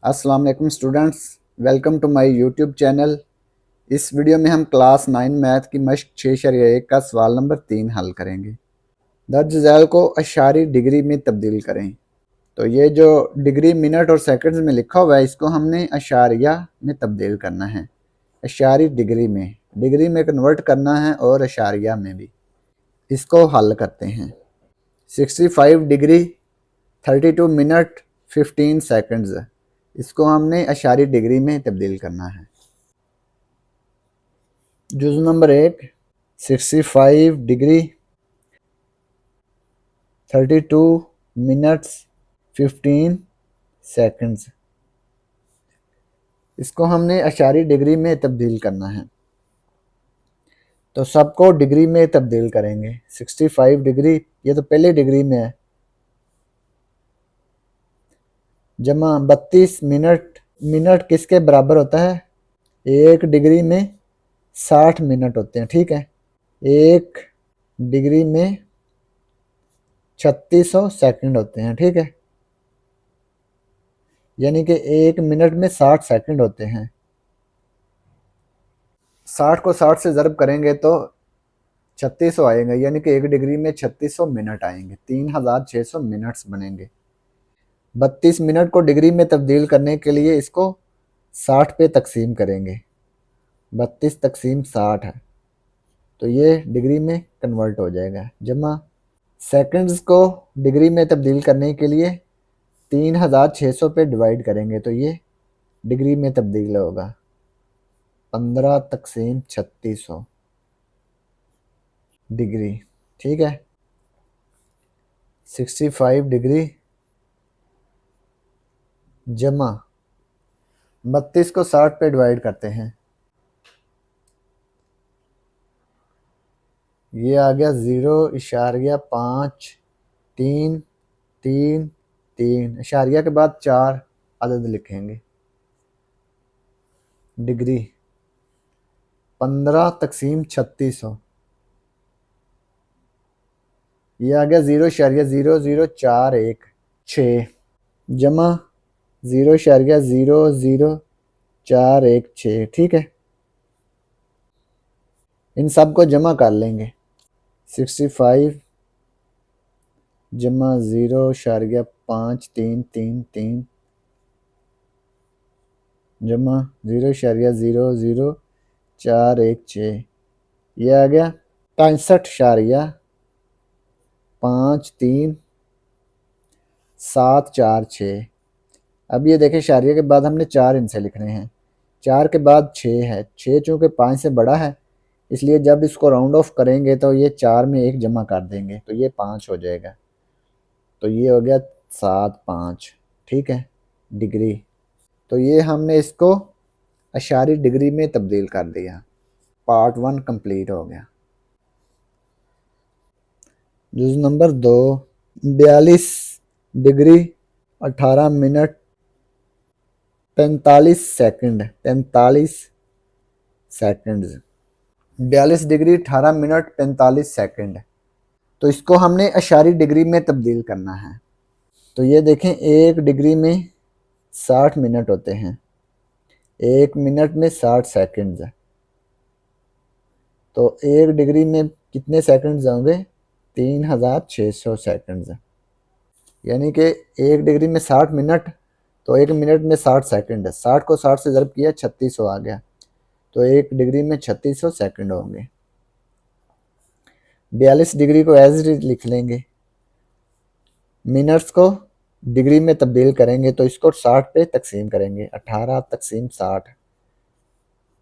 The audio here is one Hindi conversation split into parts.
अस्सलाम वालेकुम students, welcome to my YouTube channel. इस वीडियो में हम क्लास 9 मैथ की मश्क 6.1 का सवाल नंबर 3 हल करेंगे। दर्ज झैल को अशारी डिग्री में तब्दील करें। तो ये जो डिग्री मिनट और सेकंड्स में लिखा हुआ है, इसको हमने अशारिया में तब्दील करना है। अशारी डिग्री में कन्वर्ट करना है और अशारिया में भी। इसको हल करते हैं। 65 डिग्री 32 मिनट 15 सेकंड्स, इसको हमने अशारी डिग्री में तब्दील करना है। जुज़ नंबर 1, 65 डिग्री 32 मिनट्स 15 सेकंड्स, इसको हमने अशारी डिग्री में तब्दील करना है। तो सबको डिग्री में तब्दील करेंगे। 65 डिग्री, ये तो पहले डिग्री में है, जमा 32 मिनट। मिनट किसके बराबर होता है? एक डिग्री में 60 मिनट होते हैं, ठीक है। एक डिग्री में 3600 सेकंड होते हैं, ठीक है। यानी कि एक मिनट में 60 सेकंड होते हैं। 60 को 60 से ज़रब करेंगे तो 3600 आएंगे, यानी कि एक डिग्री में 3600 मिनट आएंगे, 3600 मिनट्स बनेंगे। 32 मिनट को डिग्री में तब्दील करने के लिए इसको 60 पे तकसीम करेंगे। 32 तकसीम 60 है, तो ये डिग्री में कन्वर्ट हो जाएगा। जमा सेकंड्स को डिग्री में तब्दील करने के लिए 3600 पे डिवाइड करेंगे, तो ये डिग्री में तब्दील होगा। 15 तकसीम 3600 डिग्री, ठीक है। 65 डिग्री जमा 32 को 60 पे डिवाइड करते हैं, ये आ गया 0.53333, इशारिया के बाद 4 अदद लिखेंगे। डिग्री 15 तकसीम 3600, ये आ गया 0.00416 जमा 0.00416, ठीक है। इन सब को जमा कर लेंगे। 65 जमा 0.5333 जमा 0.00416, ये आ गया 65.53746। अब ये देखें, इशारिया के बाद हमने 4 इनसे लिखने हैं। 4 के बाद 6 है, 6 चूँकि 5 से बड़ा है, इसलिए जब इसको राउंड ऑफ करेंगे तो ये 4 में 1 जमा कर देंगे, तो ये 5 हो जाएगा। तो ये हो गया 75, ठीक है, डिग्री। तो ये हमने इसको अशारी डिग्री में तब्दील कर दिया। पार्ट 1 कंप्लीट हो गया। जुज़ number 2, 42 degree 18 minute 45 second 45 seconds, 42 degree 18 minute 45 second, तो इसको हमने अशारी डिग्री में तब्दील करना है। तो ये देखें, एक डिग्री में 60 मिनट होते हैं, एक मिनट में 60 सेकंड्स है, तो एक डिग्री में कितने सेकंड्स होंगे? 3600 सेकंड्स, यानी कि एक डिग्री में 60 मिनट, तो एक मिनट में 60 सेकंड है। 60 को 60 से ज़रब किया, 3600 आ गया, तो एक डिग्री में 3600 सेकंड होंगे। 42 डिग्री को एज इट लिख लेंगे। मिनट्स को डिग्री में तब्दील करेंगे तो इसको 60 पे तकसीम करेंगे, 18 तकसीम 60,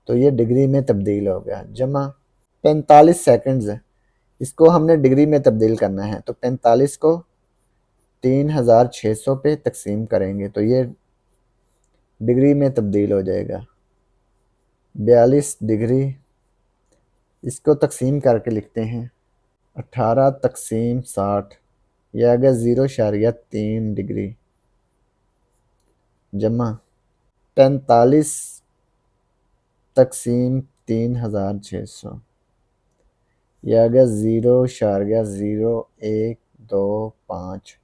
तो ये डिग्री में तब्दील हो गया। जमा 45 सेकंड्स है, इसको हमने डिग्री में तब्दील करना है, तो 45 को 3600 पे तकसीम करेंगे, तो ये डिग्री में तब्दील हो जाएगा। 42 डिग्री, इसको तकसीम करके लिखते हैं, 18 तकसीम 60, यह आ गया 0.3 डिग्री, जमा 45 तकसीम 3600, यह आ गया 0.0125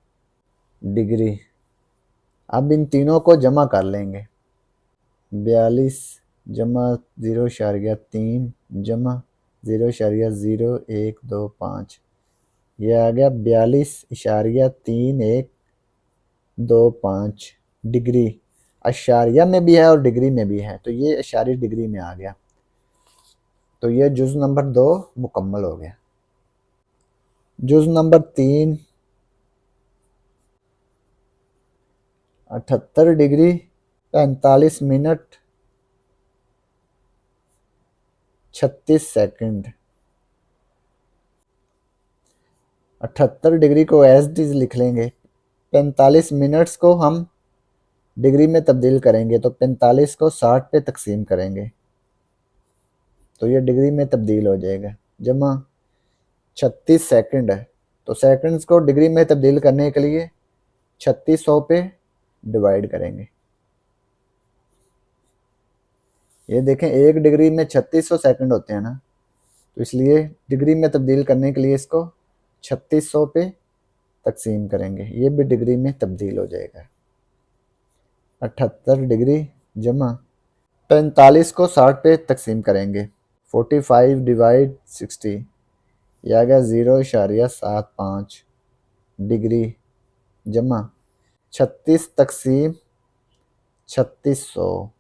डिग्री। अब इन तीनों को जमा कर लेंगे। 42 जमा 0.3 जमा 0.0125, ये आ गया 42.3125 डिग्री। अशारिया में भी है और डिग्री में भी है, तो ये अशारी डिग्री में आ गया। तो ये जुज़ नंबर 2 मुकम्मल हो गया। जुज़ number 3 78 degree 45 minute 36 second. 78 degree को एज इट इज लिख लेंगे। 45 मिनट्स को हम डिग्री में तब्दील करेंगे, तो 45 को 60 पे तकसीम करेंगे तो ये डिग्री में तब्दील हो जाएगा। जमा 36 सेकंड है, तो सेकंड्स को डिग्री में तब्दील करने के लिए 3600 पे डिवाइड करेंगे। ये देखें 1 डिग्री में 3600 सेकंड होते हैं ना, तो इसलिए डिग्री में तब्दील करने के लिए इसको 3600 पे तकसीम करेंगे, ये भी डिग्री में तब्दील हो जाएगा। 78 डिग्री जमा 45 को 60 पे तकसीम करेंगे, 45 डिवाइड 60, यह आ गया 0.75 डिग्री जमा 36 तकसीम 3600,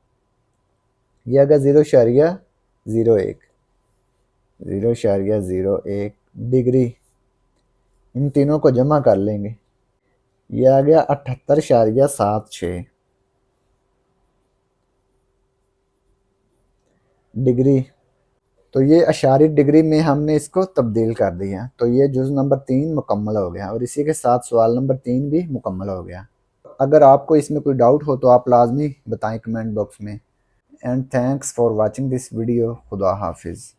यह आ गया 0.01 डिग्री। इन तीनों को जमा कर लेंगे, यह आ गया 78.76 डिग्री। तो ये अशारी डिग्री में हमने इसको तब्दील कर दिया। तो ये जुज़ नंबर 3 मुकम्मल हो गया और इसी के साथ सवाल नंबर 3 भी मुकम्मल हो गया। अगर आपको इसमें कोई डाउट हो तो आप लाजमी बताएं कमेंट बॉक्स में। And thanks for watching this video. खुदा हाफिज़।